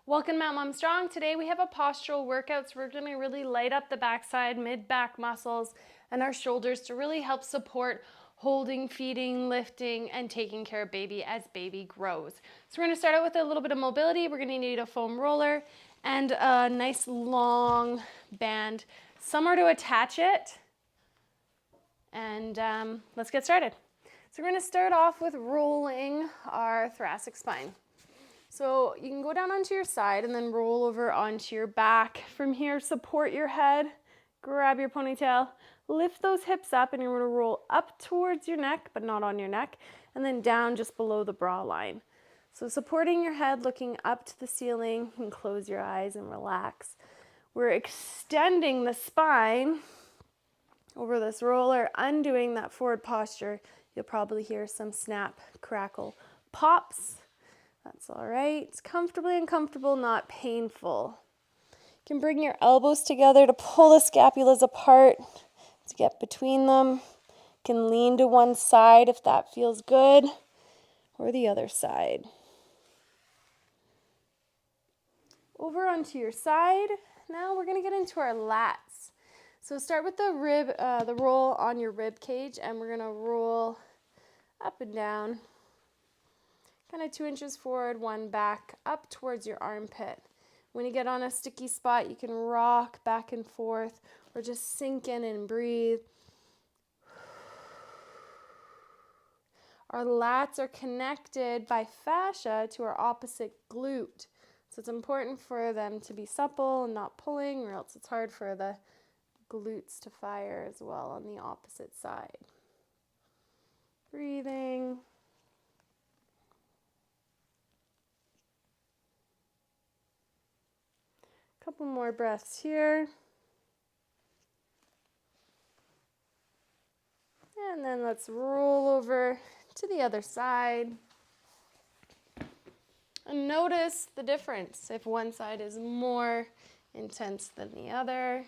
Welcome Mount Mom Strong. Today we have a postural workout, so we're going to really light up the backside, mid-back muscles, and our shoulders to really help support holding, feeding, lifting, and taking care of baby as baby grows. So we're going to start out with a little bit of mobility. We're going to need a foam roller and a nice long band, somewhere to attach it. And let's get started. So we're going to start off with rolling our thoracic spine. So you can go down onto your side and then roll over onto your back. From here, support your head, grab your ponytail, lift those hips up, and you're going to roll up towards your neck, but not on your neck, and then down just below the bra line. So supporting your head, looking up to the ceiling, and close your eyes and relax. We're extending the spine over this roller, undoing that forward posture. You'll probably hear some snap, crackle, pops. That's all right. It's comfortably uncomfortable, not painful. You can bring your elbows together to pull the scapulas apart, to get between them. You can lean to one side if that feels good, or the other side. Over onto your side. Now we're going to get into our lats. So start with the roll on your rib cage, and we're going to roll up and down, kind of 2 inches forward, 1 back, up towards your armpit. When you get on a sticky spot, you can rock back and forth or just sink in and breathe. Our lats are connected by fascia to our opposite glute. So it's important for them to be supple and not pulling, or else it's hard for the glutes to fire as well on the opposite side. Breathing. Couple more breaths here. And then let's roll over to the other side. And notice the difference if one side is more intense than the other.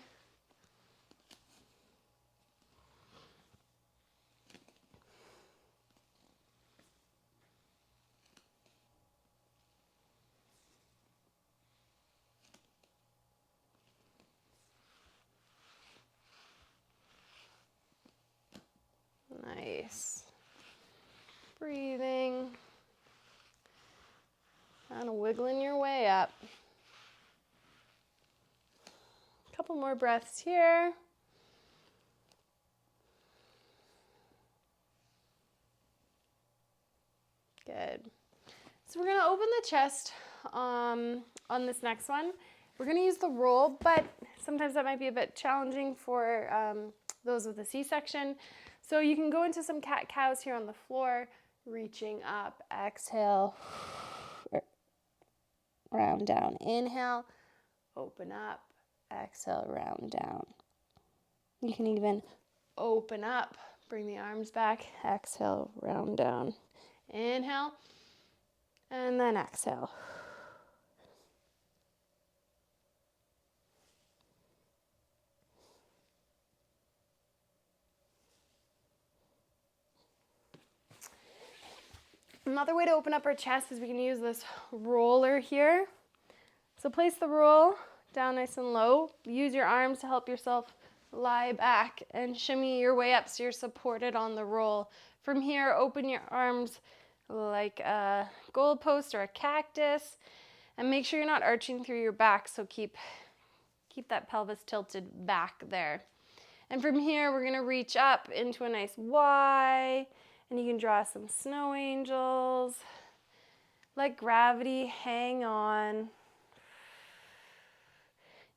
Nice. Breathing. Kind of wiggling your way up. A couple more breaths here. Good. So we're going to open the chest on this next one. We're going to use the roll, but sometimes that might be a bit challenging for those with a C-section. So you can go into some cat-cows here on the floor, reaching up, exhale, round down, inhale, open up, exhale, round down. You can even open up, bring the arms back, exhale, round down, inhale, and then exhale. Another way to open up our chest is we can use this roller here. So place the roll down nice and low. Use your arms to help yourself lie back and shimmy your way up so you're supported on the roll. From here, open your arms like a goalpost or a cactus, and make sure you're not arching through your back, so keep that pelvis tilted back there. And from here, we're going to reach up into a nice Y. And you can draw some snow angels. Let gravity hang on.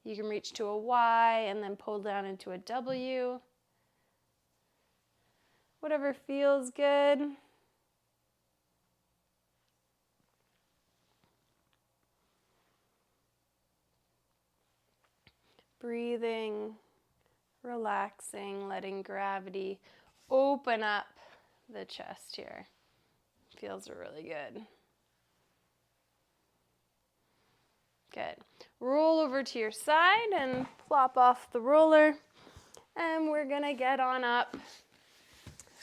You can reach to a Y and then pull down into a W. Whatever feels good. Breathing, relaxing, letting gravity open up the chest here. Feels really good. Good. Roll over to your side and plop off the roller. And we're going to get on up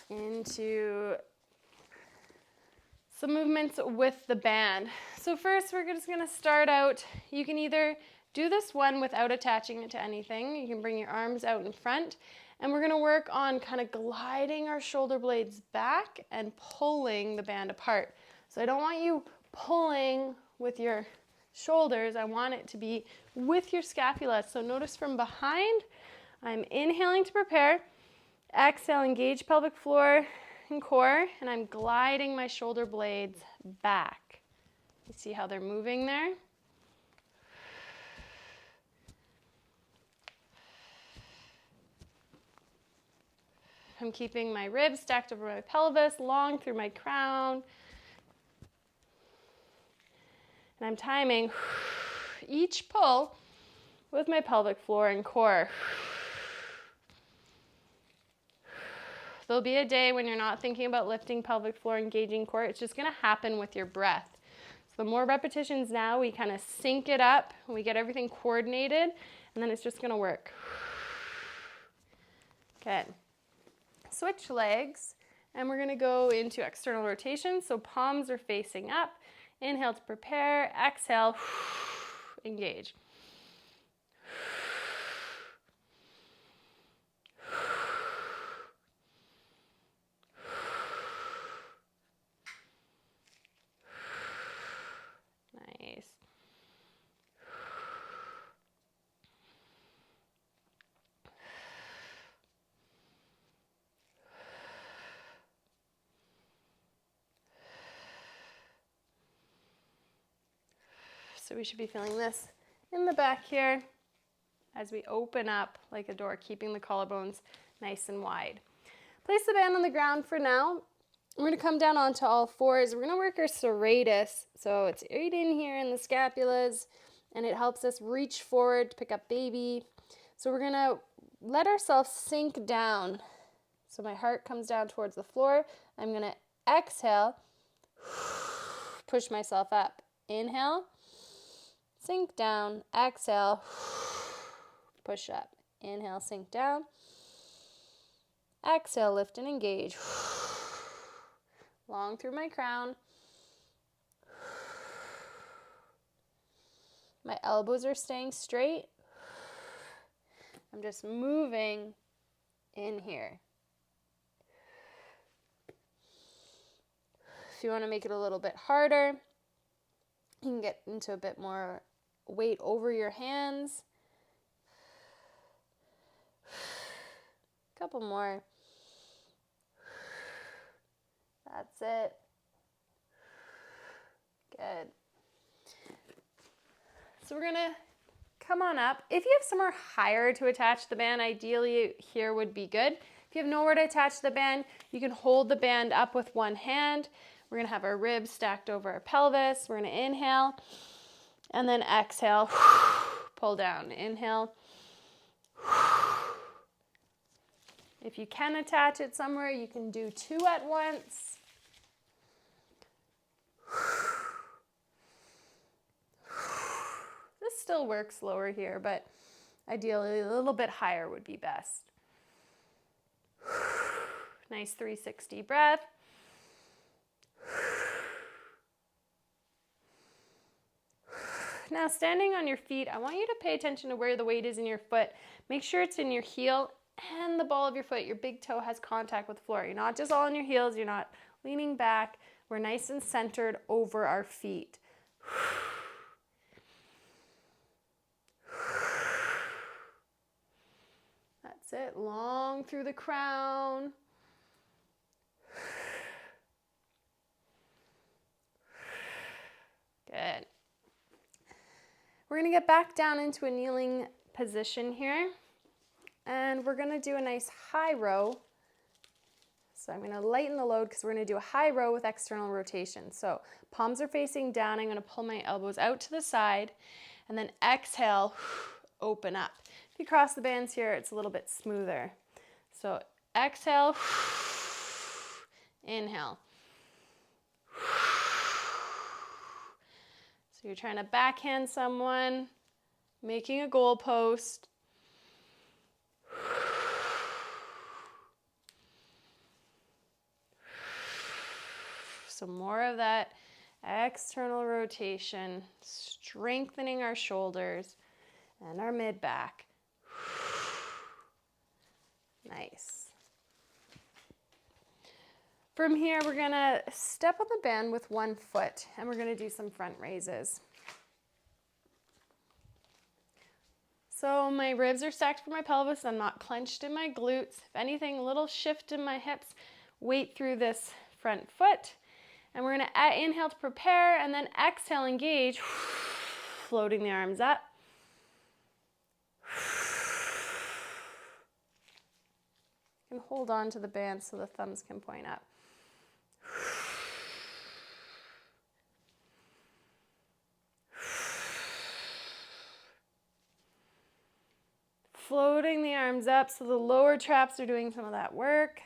into some movements with the band. So first we're just gonna start out, you can either do this one without attaching it to anything. You can bring your arms out in front, and we're gonna work on kind of gliding our shoulder blades back and pulling the band apart. So I don't want you pulling with your shoulders, I want it to be with your scapula. So notice from behind, I'm inhaling to prepare, exhale, engage pelvic floor and core, and I'm gliding my shoulder blades back. You see how they're moving there? I'm keeping my ribs stacked over my pelvis, long through my crown. And I'm timing each pull with my pelvic floor and core. There'll be a day when you're not thinking about lifting pelvic floor, engaging core. It's just gonna happen with your breath. So the more repetitions now, we kind of sync it up, we get everything coordinated, and then it's just gonna work. Good. Switch legs, and we're gonna go into external rotation. So palms are facing up. Inhale to prepare, exhale, engage. Nice. So we should be feeling this in the back here as we open up like a door, keeping the collarbones nice and wide. Place the band on the ground for now. We're going to come down onto all fours. We're going to work our serratus. So it's right in here in the scapulas, and it helps us reach forward to pick up baby. So we're going to let ourselves sink down. So my heart comes down towards the floor. I'm going to exhale, push myself up. Inhale, sink down, exhale, push up. Inhale, sink down. Exhale, lift and engage. Long through my crown. My elbows are staying straight. I'm just moving in here. If you want to make it a little bit harder, you can get into a bit more weight over your hands. Couple more. That's it. Good. So we're gonna come on up. If you have somewhere higher to attach the band, ideally here would be good. If you have nowhere to attach the band, you can hold the band up with one hand. We're gonna have our ribs stacked over our pelvis. We're gonna inhale and then exhale, pull down. Inhale. If you can attach it somewhere, you can do two at once. This still works lower here, but ideally a little bit higher would be best. Nice 360 breath. Now standing on your feet, I want you to pay attention to where the weight is in your foot. Make sure it's in your heel and the ball of your foot. Your big toe has contact with the floor. You're not just all on your heels. You're not leaning back. We're nice and centered over our feet. That's it. Long through the crown. Good. We're going to get back down into a kneeling position here. And we're going to do a nice high row. So I'm going to lighten the load because we're going to do a high row with external rotation. So palms are facing down. I'm going to pull my elbows out to the side and then exhale, open up. If you cross the bands here, it's a little bit smoother. So exhale, inhale. So you're trying to backhand someone, making a goal post. So more of that external rotation, strengthening our shoulders and our mid-back. Nice. From here, we're gonna step on the band with one foot, and we're gonna do some front raises. So my ribs are stacked for my pelvis. I'm not clenched in my glutes. If anything, a little shift in my hips. Weight through this front foot. And we're gonna inhale to prepare, and then exhale, engage, floating the arms up. You can hold on to the band so the thumbs can point up. Floating the arms up so the lower traps are doing some of that work.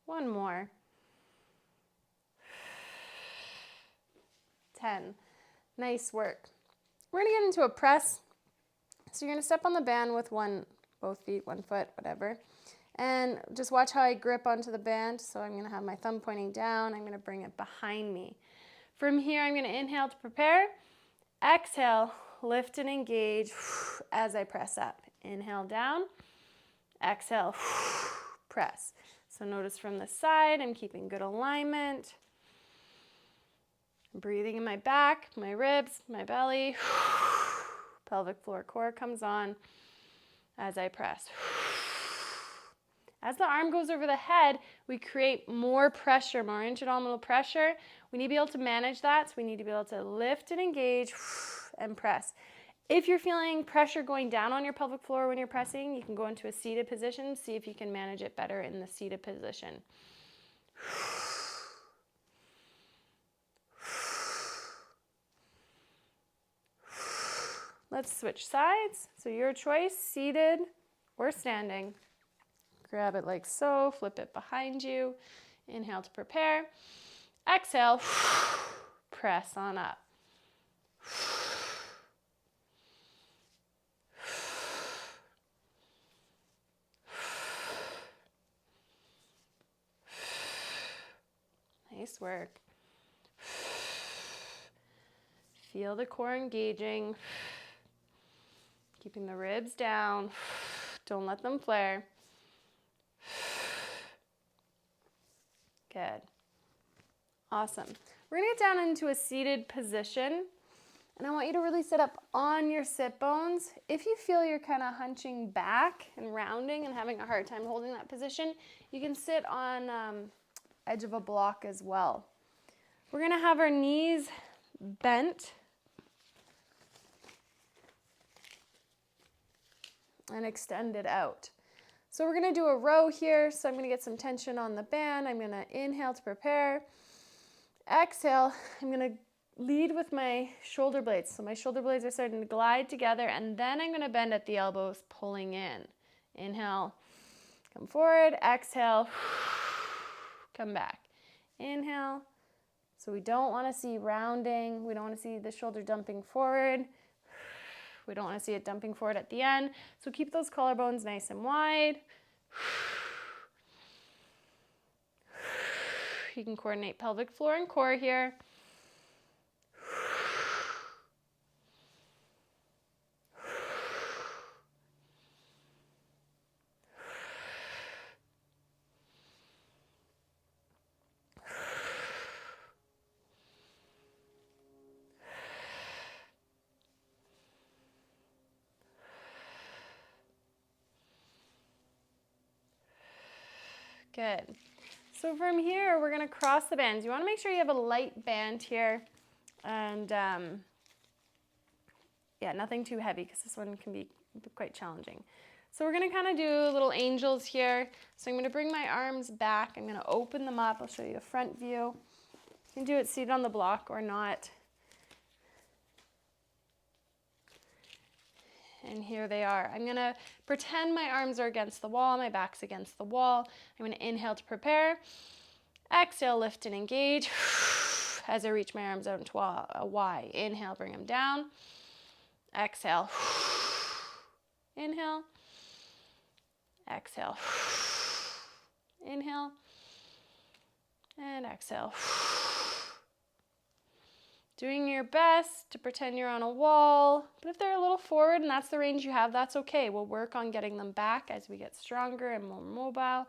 One more. 10. Nice work. We're gonna get into a press. So you're gonna step on the band with both feet, one foot, whatever. And just watch how I grip onto the band. So I'm gonna have my thumb pointing down. I'm gonna bring it behind me. From here, I'm gonna inhale to prepare. Exhale, lift and engage as I press up. Inhale down, exhale, press. So notice from the side, I'm keeping good alignment. I'm breathing in my back, my ribs, my belly. Pelvic floor core comes on as I press. As the arm goes over the head, we create more pressure, more intra-abdominal pressure. We need to be able to manage that, so we need to be able to lift and engage and press. If you're feeling pressure going down on your pelvic floor when you're pressing, you can go into a seated position, see if you can manage it better in the seated position. Let's switch sides. So your choice, seated or standing. Grab it like so, flip it behind you. Inhale to prepare. Exhale, press on up. Nice work. Feel the core engaging. Keeping the ribs down. Don't let them flare. Good. Awesome. We're going to get down into a seated position. And I want you to really sit up on your sit bones. If you feel you're kind of hunching back and rounding and having a hard time holding that position, you can sit on edge of a block as well. We're going to have our knees bent and extended out. So we're going to do a row here. So I'm going to get some tension on the band. I'm going to inhale to prepare. Exhale, I'm going to lead with my shoulder blades. So my shoulder blades are starting to glide together, and then I'm going to bend at the elbows, pulling in. Inhale, come forward. Exhale, come back. Inhale. So we don't want to see rounding. We don't want to see the shoulder dumping forward. We don't want to see it dumping forward at the end. So keep those collarbones nice and wide. You can coordinate pelvic floor and core here. Good. So from here, we're going to cross the bands. You want to make sure you have a light band here. And yeah, nothing too heavy because this one can be quite challenging. So we're going to kind of do little angels here. So I'm going to bring my arms back. I'm going to open them up. I'll show you a front view. You can do it seated on the block or not. And here they are. I'm going to pretend my arms are against the wall, my back's against the wall. I'm going to inhale to prepare. Exhale, lift and engage. as I reach my arms out into a Y. Inhale, bring them down. Exhale. Inhale. Exhale. Inhale. And exhale. Doing your best to pretend you're on a wall, but if they're a little forward and that's the range you have, that's okay. We'll work on getting them back as we get stronger and more mobile.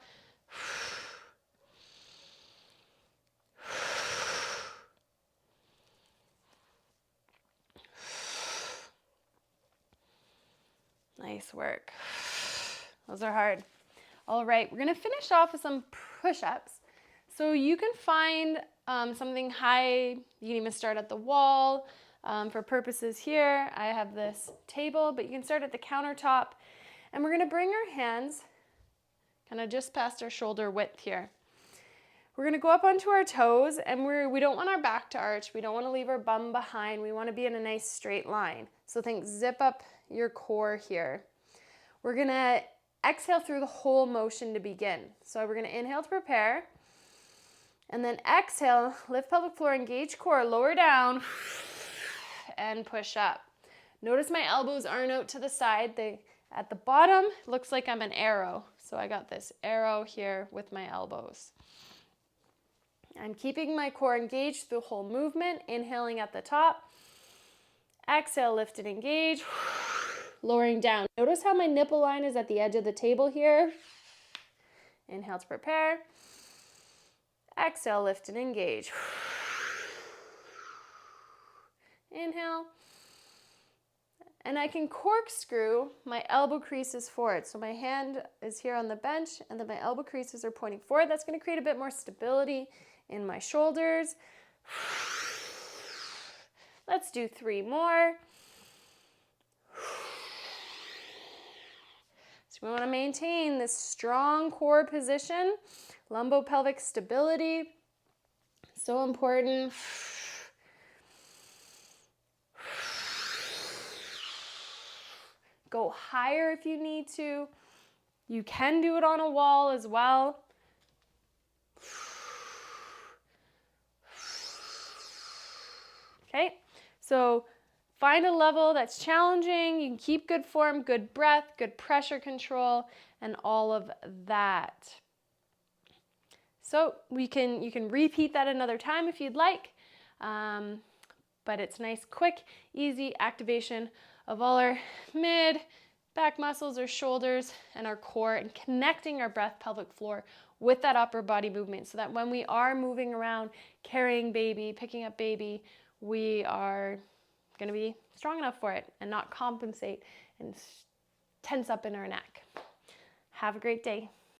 Nice work. Those are hard. All right, we're gonna finish off with some push-ups. So you can find something high. You can even start at the wall. For purposes here, I have this table, but you can start at the countertop. And we're gonna bring our hands kind of just past our shoulder width here. We're gonna go up onto our toes, and we don't want our back to arch. We don't wanna leave our bum behind. We wanna be in a nice straight line. So think zip up your core here. We're gonna exhale through the whole motion to begin. So we're gonna inhale to prepare, and then exhale, lift pelvic floor, engage core, lower down, and push up. Notice my elbows aren't out to the side. At the bottom, looks like I'm an arrow. So I got this arrow here with my elbows. I'm keeping my core engaged through the whole movement, inhaling at the top. Exhale, lift and engage, lowering down. Notice how my nipple line is at the edge of the table here. Inhale to prepare. Exhale, lift and engage. Inhale. And I can corkscrew my elbow creases forward. So my hand is here on the bench, and then my elbow creases are pointing forward. That's going to create a bit more stability in my shoulders. Let's do 3 more. So we want to maintain this strong core position, lumbopelvic stability. So important. Go higher if you need to. You can do it on a wall as well. Okay, so find a level that's challenging. You can keep good form, good breath, good pressure control, and all of that. So you can repeat that another time if you'd like, but it's nice, quick, easy activation of all our mid, back muscles, our shoulders, and our core, and connecting our breath, pelvic floor with that upper body movement so that when we are moving around, carrying baby, picking up baby, we are going to be strong enough for it and not compensate and tense up in our neck. Have a great day.